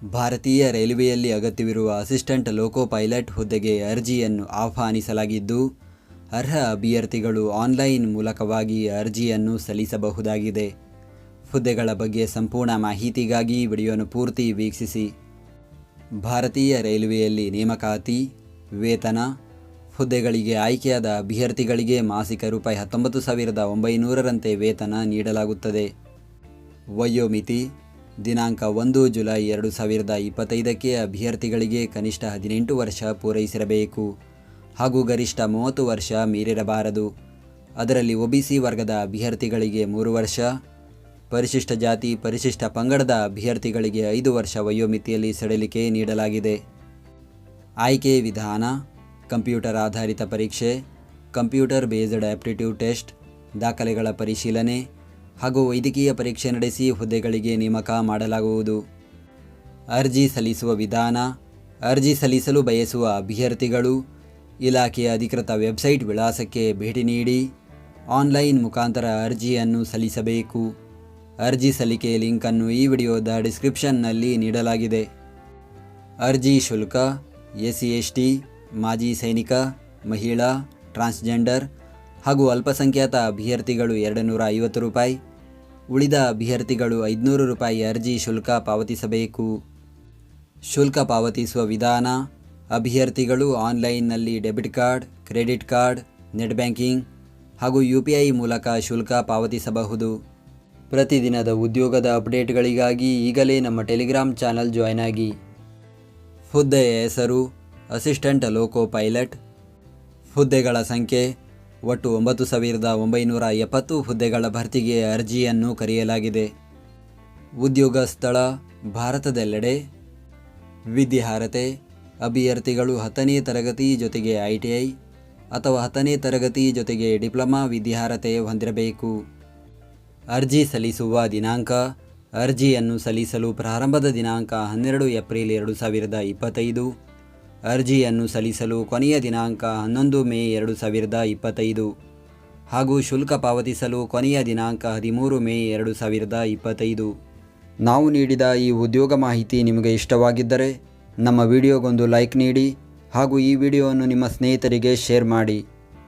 ಭಾರತೀಯ ರೈಲ್ವೆಯಲ್ಲಿ ಅಗತ್ಯವಿರುವ ಅಸಿಸ್ಟೆಂಟ್ ಲೋಕೋ ಪೈಲಟ್ ಹುದ್ದೆಗೆ ಅರ್ಜಿಯನ್ನು ಆಹ್ವಾನಿಸಲಾಗಿದ್ದು, ಅರ್ಹ ಅಭ್ಯರ್ಥಿಗಳು ಆನ್ಲೈನ್ ಮೂಲಕವಾಗಿ ಅರ್ಜಿಯನ್ನು ಸಲ್ಲಿಸಬಹುದಾಗಿದೆ. ಹುದ್ದೆಗಳ ಬಗ್ಗೆ ಸಂಪೂರ್ಣ ಮಾಹಿತಿಗಾಗಿ ವಿಡಿಯೋನು ಪೂರ್ತಿ ವೀಕ್ಷಿಸಿ. ಭಾರತೀಯ ರೈಲ್ವೆಯಲ್ಲಿ ನೇಮಕಾತಿ, ವೇತನ, ಹುದ್ದೆಗಳಿಗೆ ಆಯ್ಕೆಯಾದ ಅಭ್ಯರ್ಥಿಗಳಿಗೆ ಮಾಸಿಕ ರೂಪಾಯಿ 19,900ರಂತೆ ವೇತನ ನೀಡಲಾಗುತ್ತದೆ. ವಯೋಮಿತಿ ದಿನಾಂಕ 1 ಜುಲೈ 2025ಕ್ಕೆ ಅಭ್ಯರ್ಥಿಗಳಿಗೆ ಕನಿಷ್ಠ 18 ವರ್ಷ ಪೂರೈಸಿರಬೇಕು ಹಾಗೂ ಗರಿಷ್ಠ 30 ವರ್ಷ ಮೀರಿರಬಾರದು. ಅದರಲ್ಲಿ OBC ವರ್ಗದ ಅಭ್ಯರ್ಥಿಗಳಿಗೆ 3 ವರ್ಷ, ಪರಿಶಿಷ್ಟ ಜಾತಿ ಪರಿಶಿಷ್ಟ ಪಂಗಡದ ಅಭ್ಯರ್ಥಿಗಳಿಗೆ 5 ವರ್ಷ ವಯೋಮಿತಿಯಲ್ಲಿ ಸಡಿಲಿಕೆ ನೀಡಲಾಗಿದೆ. ಆಯ್ಕೆ ವಿಧಾನ: ಕಂಪ್ಯೂಟರ್ ಆಧಾರಿತ ಪರೀಕ್ಷೆ, ಕಂಪ್ಯೂಟರ್ ಬೇಸ್ಡ್ ಆಪ್ಟಿಟ್ಯೂಡ್ ಟೆಸ್ಟ್, ದಾಖಲೆಗಳ ಪರಿಶೀಲನೆ ಹಾಗೂ ವೈದ್ಯಕೀಯ ಪರೀಕ್ಷೆ ನಡೆಸಿ ಹುದ್ದೆಗಳಿಗೆ ನೇಮಕ ಮಾಡಲಾಗುವುದು. ಅರ್ಜಿ ಸಲ್ಲಿಸುವ ವಿಧಾನ: ಅರ್ಜಿ ಸಲ್ಲಿಸಲು ಬಯಸುವ ಅಭ್ಯರ್ಥಿಗಳು ಇಲಾಖೆಯ ಅಧಿಕೃತ ವೆಬ್ಸೈಟ್ ವಿಳಾಸಕ್ಕೆ ಭೇಟಿ ನೀಡಿ ಆನ್ಲೈನ್ ಮುಖಾಂತರ ಅರ್ಜಿಯನ್ನು ಸಲ್ಲಿಸಬೇಕು. ಅರ್ಜಿ ಸಲ್ಲಿಕೆ ಲಿಂಕನ್ನು ಈ ವಿಡಿಯೋದ ಡಿಸ್ಕ್ರಿಪ್ಷನ್ನಲ್ಲಿ ನೀಡಲಾಗಿದೆ. ಅರ್ಜಿ ಶುಲ್ಕ: SC/ST, ಮಾಜಿ ಸೈನಿಕ, ಮಹಿಳಾ, ಟ್ರಾನ್ಸ್ಜೆಂಡರ್ ಹಾಗೂ ಅಲ್ಪಸಂಖ್ಯಾತ ಅಭ್ಯರ್ಥಿಗಳು 250 ರೂಪಾಯಿ, ಉಳಿದ ಅಭ್ಯರ್ಥಿಗಳು 500 ರೂಪಾಯಿ ಅರ್ಜಿ ಶುಲ್ಕ ಪಾವತಿಸಬೇಕು. ಶುಲ್ಕ ಪಾವತಿಸುವ ವಿಧಾನ: ಅಭ್ಯರ್ಥಿಗಳು ಆನ್ಲೈನ್ನಲ್ಲಿ debit card, credit card, net banking ಹಾಗೂ UPI ಮೂಲಕ ಶುಲ್ಕ ಪಾವತಿಸಬಹುದು. ಪ್ರತಿದಿನದ ಉದ್ಯೋಗದ ಅಪ್ಡೇಟ್ಗಳಿಗಾಗಿ ಈಗಲೇ ನಮ್ಮ ಟೆಲಿಗ್ರಾಮ್ ಚಾನಲ್ ಜಾಯ್ನ್ ಆಗಿ. ಹುದ್ದೆಯ ಹೆಸರು: ಅಸಿಸ್ಟೆಂಟ್ ಲೋಕೋ ಪೈಲಟ್. ಹುದ್ದೆಗಳ ಸಂಖ್ಯೆ: ಒಟ್ಟು 9,970 ಹುದ್ದೆಗಳ ಭರ್ತಿಗೆ ಅರ್ಜಿಯನ್ನು ಕರೆಯಲಾಗಿದೆ. ಉದ್ಯೋಗ ಸ್ಥಳ: ಭಾರತದೆಲ್ಲೆಡೆ. ವಿದ್ಯಾರ್ಹತೆ: ಅಭ್ಯರ್ಥಿಗಳು 10ನೇ ತರಗತಿ ಜೊತೆಗೆ ITI ಅಥವಾ 10ನೇ ತರಗತಿ ಜೊತೆಗೆ ಡಿಪ್ಲೊಮಾ ವಿದ್ಯಾರ್ಹತೆ ಹೊಂದಿರಬೇಕು. ಅರ್ಜಿ ಸಲ್ಲಿಸುವ ದಿನಾಂಕ: ಅರ್ಜಿಯನ್ನು ಸಲ್ಲಿಸಲು ಪ್ರಾರಂಭದ ದಿನಾಂಕ 12 ಏಪ್ರಿಲ್ 2025. ಅರ್ಜಿಯನ್ನು ಸಲ್ಲಿಸಲು ಕೊನೆಯ ದಿನಾಂಕ 11 ಮೇ 2025 ಹಾಗೂ ಶುಲ್ಕ ಪಾವತಿಸಲು ಕೊನೆಯ ದಿನಾಂಕ 13 ಮೇ 2025. ನಾವು ನೀಡಿದ ಈ ಉದ್ಯೋಗ ಮಾಹಿತಿ ನಿಮಗೆ ಇಷ್ಟವಾಗಿದ್ದರೆ ನಮ್ಮ ವಿಡಿಯೋಗೊಂದು ಲೈಕ್ ನೀಡಿ ಹಾಗೂ ಈ ವಿಡಿಯೋವನ್ನು ನಿಮ್ಮ ಸ್ನೇಹಿತರಿಗೆ ಶೇರ್ ಮಾಡಿ.